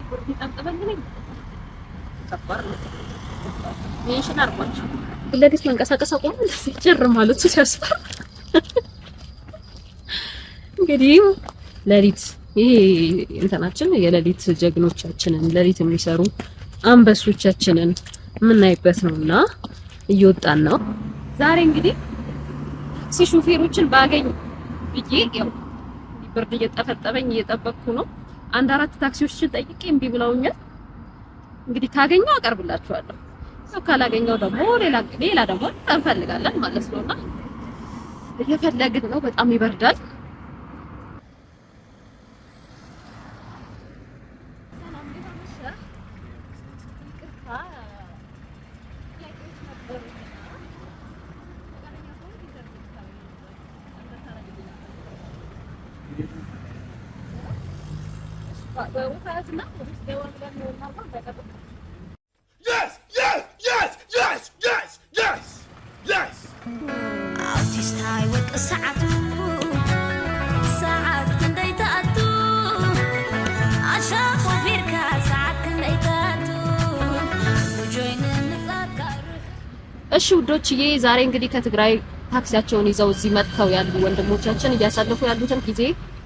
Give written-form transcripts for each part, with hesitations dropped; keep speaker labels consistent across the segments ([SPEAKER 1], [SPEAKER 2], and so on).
[SPEAKER 1] ብር ይጠብጥበልኝ ተባር ሜንሽን አርጓቸው ለዲስ መንቀሳቀስ አቆም ሲጀር ማለት ሲያስፈራ እንግዲህ ለሊት ይሄ እንትናችን የለሊት ጀግኖቻችንን ለሊት የሚሰሩ አንበሶቻችንን የምናይበት ነውና እየወጣን ነው ዛሬ እንግዲህ ታክሲ ሹፌሮችን ባገኝ ብዬ ያው ብርድ እየጠፈጠበኝ እየጠበቅኩ ነው አንድ አራት ታክሲዎችን ጠይቄ እምቢ ብለውኛል እንግዲህ ካገኘው አቀርብላችኋለሁ ሰው ካላገኘው ደግሞ ሌላ ደግሞ እንፈልጋለን ማለት ነውና እየፈለግን ነው በጣም ይበርዳል
[SPEAKER 2] Yes, yes, yes, yes, yes, yes, yes.
[SPEAKER 3] Artist high work ساعته ساعات كندي تأتو عشان خبيرك ساعات كندي تأتو وجوين النفاكر
[SPEAKER 1] እሺ ውዶችዬ ዛሬ እንግዲህ ከትግራይ ታክሲያቸውን ይዘው እዚህ መጥተው ያሉ ወንድሞቻችን እያሳለፉ ያሉትን ጊዜ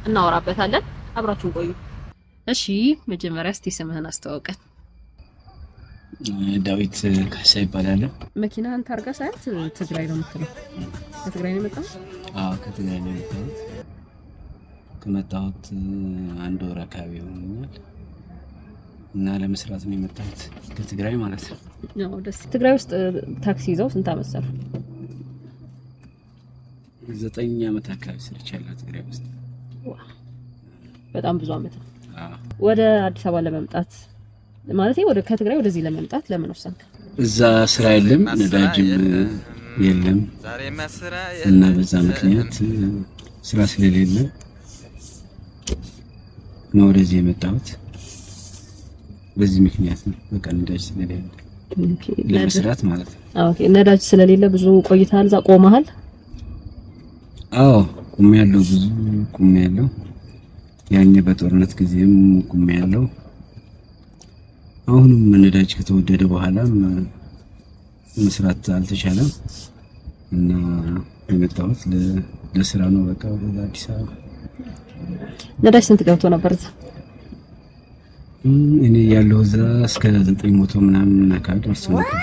[SPEAKER 1] እናወራበታለን አብራችሁን ቆዩ እሺ መጀመሪያ እስቲ ስምህን አስተዋውቀን
[SPEAKER 4] ዳዊት ካሳ ይባላል
[SPEAKER 1] መኪናን ታርጋ ሳይት ትግራይ ነው የምትለው ከትግራይ ነው የመጣው
[SPEAKER 4] አዎ ከትግራይ ነው የመጣው ከመጣሁት አንድ ወር አካባቢ ሆኖኛል እና ለመስራት ነው የመጣሁት ከትግራይ ማለት ነው
[SPEAKER 1] ያው ደስ ትግራይ ውስጥ ታክሲ ይዘው ስንት አመት ሰሩ
[SPEAKER 4] 9 አመት አካባቢ ሰርቻለሁ ትግራይ ውስጥ
[SPEAKER 1] በጣም ብዙ አመት ነው ወደ አዲስ አበባ ለመምጣት ማለት ወደ ከትግራይ ወደዚህ ለመምጣት ለምን ወሰንክ
[SPEAKER 4] እዛ ስራ የለም ነዳጅም የለም እና በዛ ምክንያት ስራ ስለሌለ ነው ወደዚህ የመጣሁት በዚህ ምክንያት ነው በቃ ነዳጅ ስለሌለ ለመስራት ማለት ነው
[SPEAKER 1] ኦኬ ነዳጅ ስለሌለ ብዙ ቆይተሃል እዛ ቆመሃል
[SPEAKER 4] አዎ ቆሜያለሁ ብዙ ቆሜያለሁ ያኔ በጦርነት ጊዜም ቆሜያለሁ አሁንም ነዳጅ ከተወደደ በኋላ መስራት አልተቻለም እና የመጣሁት ለስራ ነው በቃ ወደ አዲስ አበባ
[SPEAKER 1] ነዳጅ ስንት ገብቶ ነበር እዛ
[SPEAKER 4] እኔ ያለው እዛ እስከ 900 ምናምን አካባቢ ደርሶ ነበር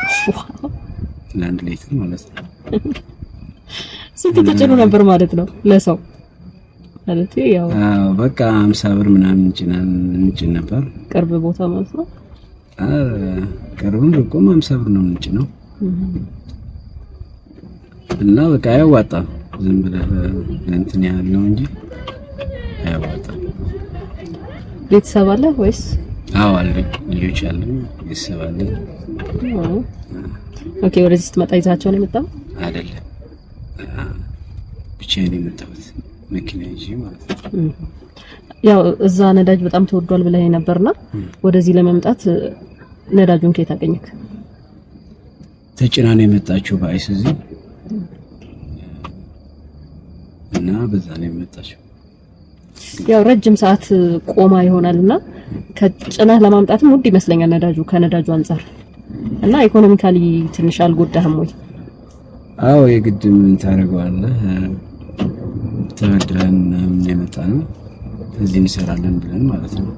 [SPEAKER 4] ለአንድ ሊትር ማለት ነው
[SPEAKER 1] ስንት ተጨኖ ነበር ማለት ነው ለሰው ማለት ያው
[SPEAKER 4] በቃ 50 ብር ምናምን እንጭን ነበር
[SPEAKER 1] ቅርብ ቦታ ማለት ነው
[SPEAKER 4] ቅርብም ርቆም 50 ብር ነው እንጭነው እና በቃ ያዋጣ ዝም ብለህ እንትን ያህል ነው እንጂ ያዋጣ
[SPEAKER 1] ቤተሰብ አለ ወይስ
[SPEAKER 4] አዎ አለኝ ልጆች አሉኝ ቤተሰብ አለኝ
[SPEAKER 1] ኦኬ ወደዚህ ስትመጣ ይዛቸው ነው የመጣው
[SPEAKER 4] አይደለም ብቻዬን የመጣሁት መኪና ይዤ ማለት ነው
[SPEAKER 1] ያው እዛ ነዳጅ በጣም ተወዷል ብለህ ነበርና ወደዚህ ለመምጣት ነዳጁን ከየት አገኘክ
[SPEAKER 4] ተጭና ነው የመጣችው በአይሱዚ እና በዛ ነው የመጣችው
[SPEAKER 1] ያው ረጅም ሰዓት ቆማ ይሆናልና ከጭና ለማምጣትም ውድ ይመስለኛል ነዳጁ ከነዳጁ አንፃር እና ኢኮኖሚካሊ ትንሽ አልጎዳህም ወይ
[SPEAKER 4] አዎ የግድ ምን ታረጋለህ ተበድረን ምን የመጣ ነው እዚህ እንሰራለን ብለን ማለት ነው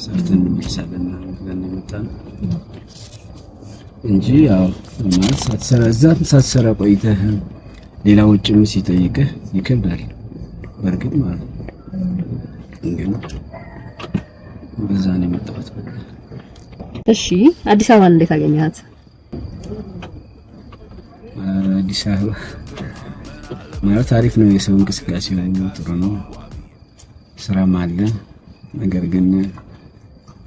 [SPEAKER 4] ሰርተን እንሰራለን ብለን የመጣ ነው እንጂ ያው ማለት ሳትሰራ ቆይተህ ሌላ ወጭም ሲጠይቅህ ይከብዳል በርግጥ ማለት ነው ግን በዛ ነው የመጣሁት
[SPEAKER 1] እሺ አዲስ አበባ እንዴት አገኘሃት
[SPEAKER 4] አዲስ አበባ ማለት አሪፍ ነው የሰው እንቅስቃሴ ነው ጥሩ ነው ስራም አለ ነገር ግን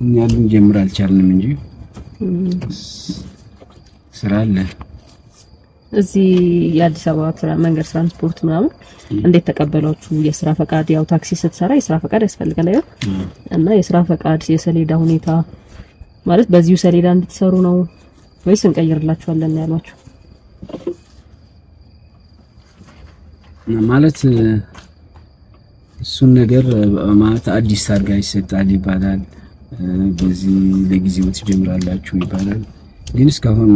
[SPEAKER 4] እኛ ልንጀምር አልቻልንም እንጂ ስራ አለ
[SPEAKER 1] እዚህ የአዲስ አበባ መንገድ ትራንስፖርት ምናምን እንዴት ተቀበላችሁ የስራ ፈቃድ ያው ታክሲ ስትሰራ የስራ ፈቃድ ያስፈልጋል አይደል እና የስራ ፈቃድ የሰሌዳ ሁኔታ ማለት በዚሁ ሰሌዳ እንድትሰሩ ነው ወይስ እንቀይርላችኋለን ያሏችሁ
[SPEAKER 4] ማለት እሱን ነገር ማለት አዲስ ታርጋ ይሰጣል ይባላል በዚህ ለጊዜው ትጀምራላችሁ ይባላል። ግን እስካሁን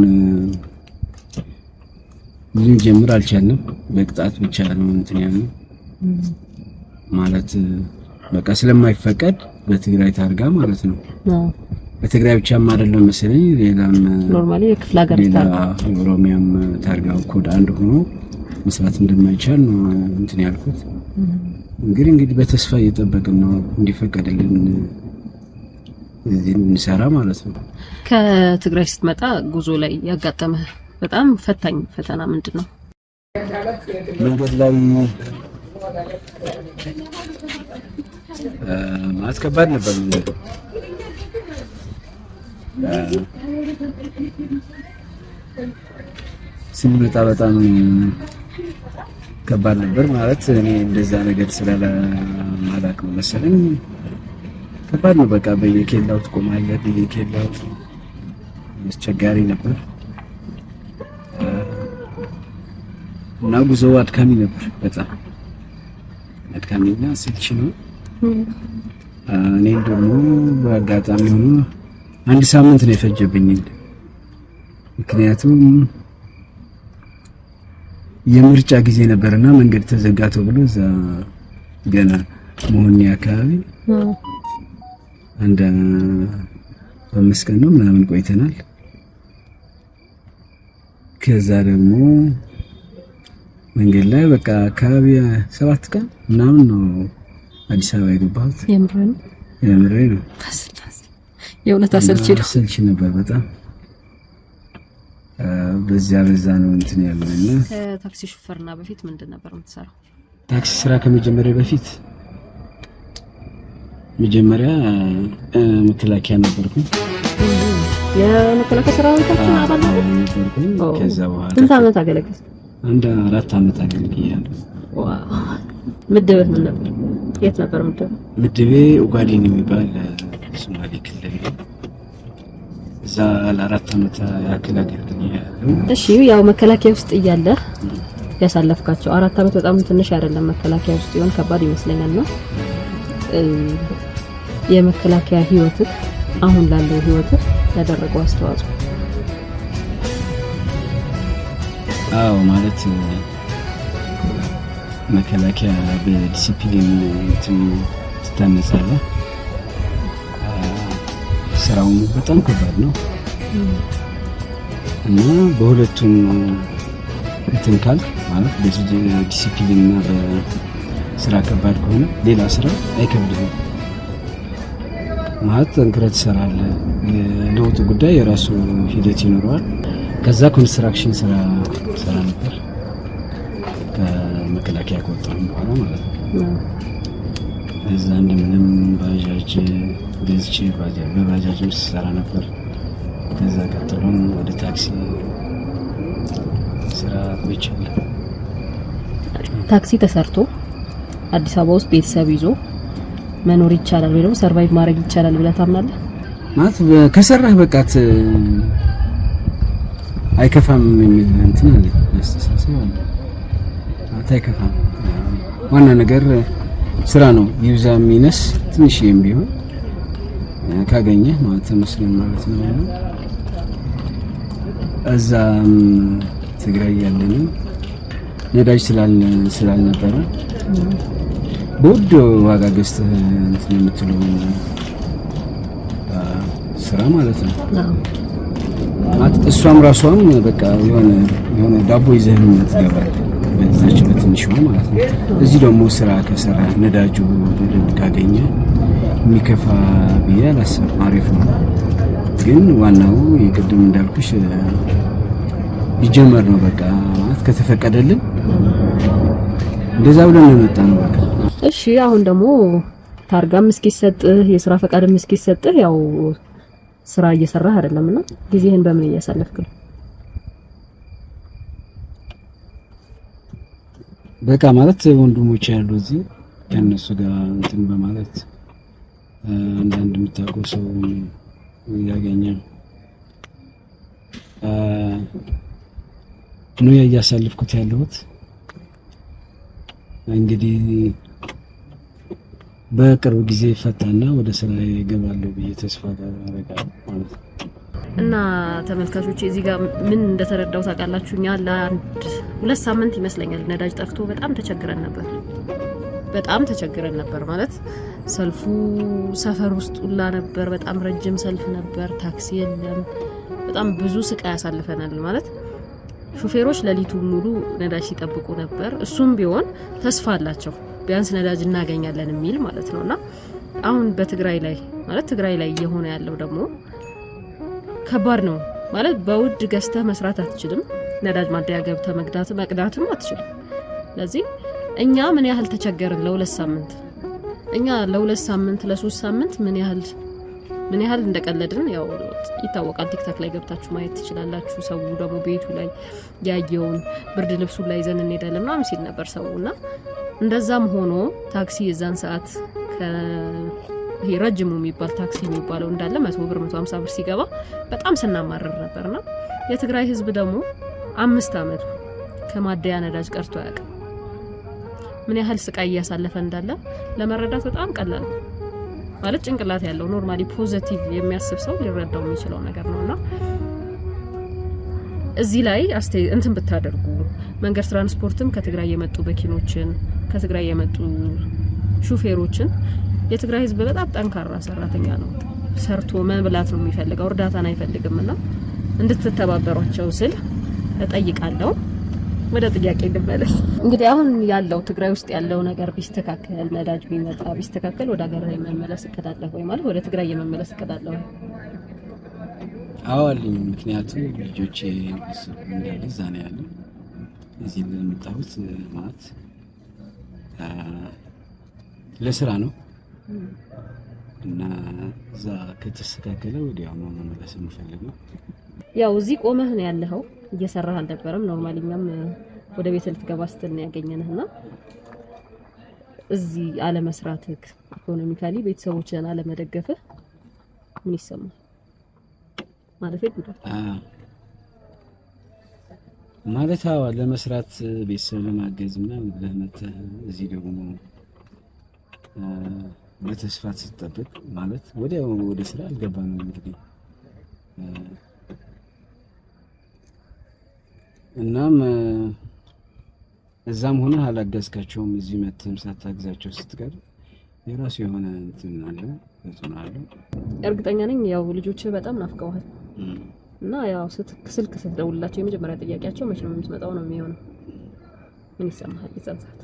[SPEAKER 4] ምን ጀምር አልቻልንም። በቅጣት ብቻ ነው እንትን ያለው ማለት በቃ ስለማይፈቀድ በትግራይ ታርጋ ማለት ነው። በትግራይ ብቻም አይደለም መሰለኝ ሌላም
[SPEAKER 1] ኖርማሊ የክፍለ ሀገር ታርጋ
[SPEAKER 4] ኦሮሚያም ታርጋው ኮድ አንድ ሆኖ መስራት እንደማይቻል ነው እንትን ያልኩት። እንግዲህ በተስፋ እየጠበቅን ነው እንዲፈቀድልን እዚህ እንሰራ ማለት ነው።
[SPEAKER 1] ከትግራይ ስትመጣ ጉዞ ላይ ያጋጠመህ በጣም ፈታኝ ፈተና ምንድነው?
[SPEAKER 4] መንገድ ላይ ማለት ከባድ ነበር። ስንመጣ በጣም ከባድ ነበር ማለት እኔ እንደዛ ነገር ስለማላውቅ መሰለኝ ከባድ ነው። በቃ በየኬላው ትቆማለህ፣ በየኬላው አስቸጋሪ ነበር እና ጉዞው አድካሚ ነበር፣ በጣም አድካሚና አሰልቺ ነው። እኔ ደግሞ በአጋጣሚ ሆኖ አንድ ሳምንት ነው የፈጀብኝ። ምክንያቱም የምርጫ ጊዜ ነበርና መንገድ ተዘጋቶ ብሎ እዛ ገና መሆን አካባቢ አንድ 5 ቀን ነው ምናምን ቆይተናል። ከዛ ደግሞ መንገድ ላይ በቃ አካባቢ 7 ቀን ምናምን ነው አዲስ አበባ የገባሁት። የምሬ ነው።
[SPEAKER 1] የእውነት አሰልቺ
[SPEAKER 4] ነበር በጣም በዛ ነው እንትን ያለውና።
[SPEAKER 1] ከታክሲ ሹፌርና በፊት ምንድን ነበር የምትሰራው?
[SPEAKER 4] ታክሲ ስራ ከመጀመሪያ በፊት መጀመሪያ መከላከያ ነበርኩኝ።
[SPEAKER 1] የመከላከያ ሰራዊታችን አባል
[SPEAKER 4] ነበርኩኝ። ከዛ በኋላ
[SPEAKER 1] ስንት ዓመት አገለገልክ?
[SPEAKER 4] አንድ 4 ዓመት አገልግያለሁ።
[SPEAKER 1] ዋው! ምድብህ ምን ነበር? የት ነበር ምድብ?
[SPEAKER 4] ምድቤ ኡጋዴን የሚባል ሶማሌ ክልል እዛ ለ4 ዓመት ያክል አገልግያለሁ።
[SPEAKER 1] እሺ፣ ያው መከላከያ ውስጥ እያለህ ያሳለፍካቸው 4 ዓመት በጣም ትንሽ አይደለም። መከላከያ ውስጥ ይሆን ከባድ ይመስለኛልና የመከላከያ ህይወትህ አሁን ላለው ህይወትህ ያደረገው አስተዋጽኦ?
[SPEAKER 4] አዎ ማለት መከላከያ በዲሲፕሊን ትታነጻለህ። ስራው በጣም ከባድ ነው እና በሁለቱም እንትን ካልክ ማለት በዲሲፕሊን እና በስራ ከባድ ከሆነ ሌላ ስራ አይከብድም ማለት ጠንክረህ ትሰራለህ። የለውጡ ጉዳይ የራሱ ሂደት ይኖረዋል። ከዛ ኮንስትራክሽን ስራ ነበር ከመከላከያ ከወጣሁ በኋላ ማለት ነው። እዛ እንደምንም ባጃጅ ገዝቼ በባጃጅ ውስጥ ሰራ ነበር። ከዛ ቀጥሎም ወደ ታክሲ ስራ ቆይቻለሁ።
[SPEAKER 1] ታክሲ ተሰርቶ አዲስ አበባ ውስጥ ቤተሰብ ይዞ መኖር ይቻላል ወይ ደግሞ ሰርቫይቭ ማድረግ ይቻላል ብለህ ታምናለህ?
[SPEAKER 4] ማለት ከሰራህ በቃት አይከፋም የሚል እንትን አለ አስተሳሰብ አለ። አይከፋም። ዋና ነገር ስራ ነው። ይብዛ ሚነስ ትንሽም ቢሆን ካገኘህ ማለት መስለን ማለት ነው። እዛም ትግራይ ያለን ነዳጅ ስላልነበረ በውድ ዋጋ ገዝተህ እንትን የምትለው ስራ ማለት ነው። ማለት እሷም ራሷም በቃ የሆነ ዳቦ ይዘህ ትገባለህ በዛች በትንሽ ማለት ነው። እዚህ ደግሞ ስራ ከሰራ ነዳጁ በደንብ ካገኘ የሚከፋ ብዬ አላስብም። አሪፍ ነው። ግን ዋናው የቅድም እንዳልኩሽ ይጀመር ነው በቃ ማለት ከተፈቀደልን እንደዛ ብለን ነው የመጣነው በቃ።
[SPEAKER 1] እሺ አሁን ደግሞ ታርጋም እስኪሰጥህ የስራ ፈቃድም እስኪሰጥህ ያው ስራ እየሰራህ አይደለምና ጊዜህን በምን እያሳለፍክ ነው?
[SPEAKER 4] በቃ ማለት ወንድሞች ያሉ እዚህ ከነሱ ጋር እንትን በማለት አንዳንድ የምታውቀው ሰው ያገኛል ነው እያሳለፍኩት ያለሁት። እንግዲህ በቅርብ ጊዜ ፈታና ወደ ስራ ይገባለሁ ብዬ ተስፋ አደርጋለሁ ማለት ነው።
[SPEAKER 1] እና ተመልካቾች እዚህ ጋር ምን እንደተረዳው ታውቃላችሁ? እኛ ለአንድ 2 ሳምንት ይመስለኛል ነዳጅ ጠፍቶ በጣም ተቸግረን ነበር ማለት ሰልፉ ሰፈር ውስጥ ሁላ ነበር። በጣም ረጅም ሰልፍ ነበር። ታክሲ የለም። በጣም ብዙ ስቃይ ያሳልፈናል ማለት ሹፌሮች ሌሊቱን ሙሉ ነዳጅ ሲጠብቁ ነበር። እሱም ቢሆን ተስፋ አላቸው ቢያንስ ነዳጅ እናገኛለን የሚል ማለት ነውና አሁን በትግራይ ላይ ማለት ትግራይ ላይ እየሆነ ያለው ደግሞ ከባድ ነው ማለት በውድ ገዝተህ መስራት አትችልም። ነዳጅ ማደያ ገብተህ መቅዳትም አትችልም። ስለዚህ እኛ ምን ያህል ተቸገርን ለ2 ሳምንት እኛ ለ2 ሳምንት ለ3 ሳምንት ምን ያህል እንደቀለድን ያው ይታወቃል። ቲክታክ ላይ ገብታችሁ ማየት ትችላላችሁ። ሰው ደግሞ ቤቱ ላይ ያየውን ብርድ ልብሱን ላይ ይዘን እንሄዳለን ምናምን ሲል ነበር ሰውና እንደዛም ሆኖ ታክሲ የዛን ሰዓት ይሄ ረጅሙ የሚባል ታክሲ የሚባለው እንዳለ 100 ብር 150 ብር ሲገባ በጣም ስናማረር ነበርና የትግራይ ህዝብ ደግሞ 5 አመቱ ከማደያ ነዳጅ ቀርቶ ያውቃል። ምን ያህል ስቃይ እያሳለፈ እንዳለ ለመረዳት በጣም ቀላል ነው ማለት ጭንቅላት ያለው ኖርማሊ ፖዚቲቭ የሚያስብ ሰው ሊረዳው የሚችለው ነገር ነውና እዚህ ላይ እንትን ብታደርጉ መንገድ ትራንስፖርትም ከትግራይ የመጡ በኪኖችን ከትግራይ የመጡ ሹፌሮችን የትግራይ ህዝብ በጣም ጠንካራ ሰራተኛ ነው። ሰርቶ መብላት ነው የሚፈልገው፣ እርዳታን አይፈልግምና እንድትተባበሯቸው ስል እጠይቃለሁ። ወደ ጥያቄ ልመለስ። እንግዲህ አሁን ያለው ትግራይ ውስጥ ያለው ነገር ቢስተካከል ነዳጅ ቢመጣ ቢስተካከል ወደ ሀገር የመመለስ እቅዳለሁ ወይ ማለት ወደ ትግራይ የመመለስ እቅዳለሁ ወይ?
[SPEAKER 4] አዎ አለኝ። ምክንያቱም ልጆቼ እንዳለ እዛ ነው ያለው። እዚህ ለመጣሁት ማለት ለስራ ነው እና እዛ ከተስተካከለ ወዲያው መመለስ የምፈልገው።
[SPEAKER 1] ያው እዚህ ቆመህ ነው ያለኸው፣ እየሰራህ አልነበረም። ኖርማሊኛም ወደ ቤት ልትገባ ስትል ነው ያገኘንህና እዚህ አለ መስራትህ ኢኮኖሚካሊ ቤተሰቦችን አለ መደገፍህ ምን ይሰማል ማለት ነው?
[SPEAKER 4] ማለት አዎ ለመስራት ቤተሰብ ለማገዝ ምናምን ለመተህ እዚህ ደግሞ በተስፋ ስትጠብቅ ማለት ወዲያው ወደ ስራ አልገባንም። እንግዲህ እናም እዛም ሆነ አላገዝካቸውም እዚህ መተህም ሳታግዛቸው ስትቀር የራሱ የሆነ እንትን አለው ተጽዕኖ አለው።
[SPEAKER 1] እርግጠኛ ነኝ ያው ልጆችህ በጣም ናፍቀዋል እና ያው ስልክ ስትደውልላቸው የመጀመሪያ ጥያቄያቸው መቼ ነው የምትመጣው ነው የሚሆነው። ምን ይሰማሃል የዛን ሰዓት?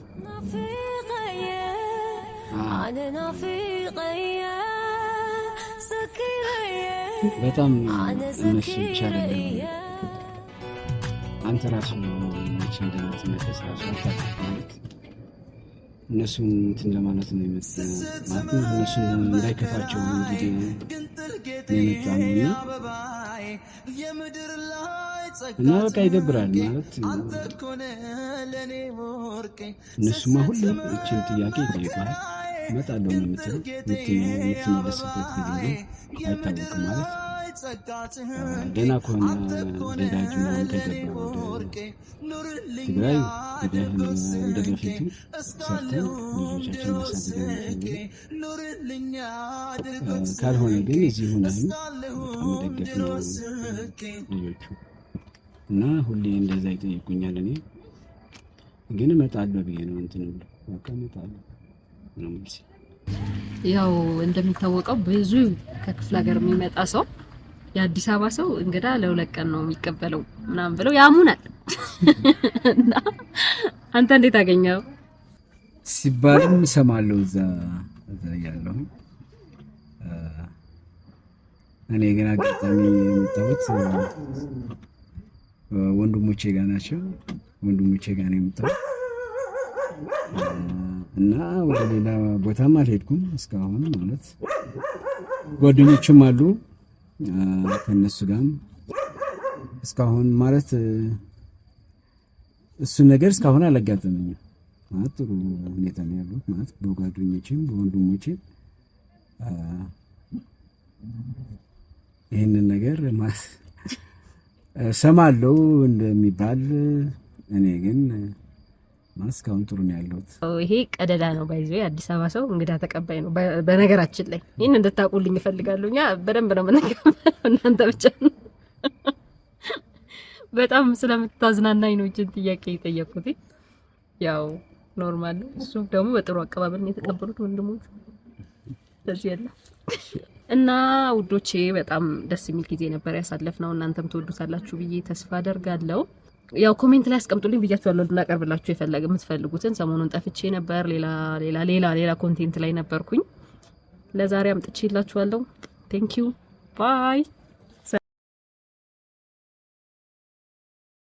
[SPEAKER 4] በጣም እነሱ ይቻላል። አንተ ራሱ መቼ እንደምትመለስ ራሱ አታውቅም ማለት እነሱን እንትን ለማለት ነው የመጣ ማለት ነው። እነሱን እንዳይከፋቸው እንግዲህ የመጣ ነውና እና በቃ ይደብራል ማለት እነሱማ ሁሌ እችን ጥያቄ ይጠይቃል። እመጣለሁ ነው የምትለው የምትመለስበት ጊዜ አይታወቅም ማለት ደህና ከሆነ ነዳጅ ምናምን ከገባ ወደ ትግራይ ሄደህ እንደበፊቱ ሰርተን ልጆቻችን ማሳደግ የሚፈልገው ካልሆነ ግን እዚህ ሆነን መደገፍ ነው ልጆቹ እና ሁሌ እንደዛ ይጠይቁኛል። እኔ ግን እመጣለሁ ብዬ ነው እንትን በቃ እመጣለሁ ነው ማለት።
[SPEAKER 1] ያው እንደሚታወቀው ብዙ ከክፍለ ሀገር የሚመጣ ሰው የአዲስ አበባ ሰው እንግዳ ለ2 ቀን ነው የሚቀበለው ምናምን ብለው ያሙናል እና አንተ እንዴት አገኘው
[SPEAKER 4] ሲባልም ሰማለሁ እዛ ያለው እኔ ግን አጋጣሚ የመጣሁት ወንድሞቼ ጋር ናቸው። ወንድሞቼ ጋር ነው የመጣሁት እና ወደ ሌላ ቦታም አልሄድኩም እስካሁን ማለት ጓደኞችም አሉ ከነሱ ጋርም እስካሁን ማለት እሱ ነገር እስካሁን አላጋጠመኝም ማለት ጥሩ ሁኔታ ነው ያለው ማለት በጓደኞቼም በወንድሞቼም ይሄንን ነገር ማለት ሰማለው እንደሚባል እኔ ግን ማስካውን ጥሩ ነው ያለሁት።
[SPEAKER 1] ይሄ ቀደዳ ነው ባይዘው አዲስ አበባ ሰው እንግዳ ተቀባይ ነው። በነገራችን ላይ ይሄን እንድታቁልኝ እፈልጋለሁ። እኛ በደንብ ነው የምንቀበለው፣ እናንተ ብቻ ነው። በጣም ስለምታዝናናኝ ነው እጅን ጥያቄ የጠየቁት። ያው ኖርማል ነው። እሱ ደግሞ በጥሩ አቀባበል ነው የተቀበሉት ወንድሞቹ። ስለዚህ ያለ እና ውዶቼ በጣም ደስ የሚል ጊዜ ነበር ያሳለፍነው። እናንተም ትወዱታላችሁ ብዬ ተስፋ አደርጋለሁ። ያው ኮሜንት ላይ አስቀምጡልኝ ብያችኋለሁ እናቀርብላችሁ የምትፈልጉትን። ሰሞኑን ጠፍቼ ነበር፣ ሌላ ኮንቴንት ላይ ነበርኩኝ። ለዛሬ አምጥቼላችኋለሁ። ቴንክ ዩ ባይ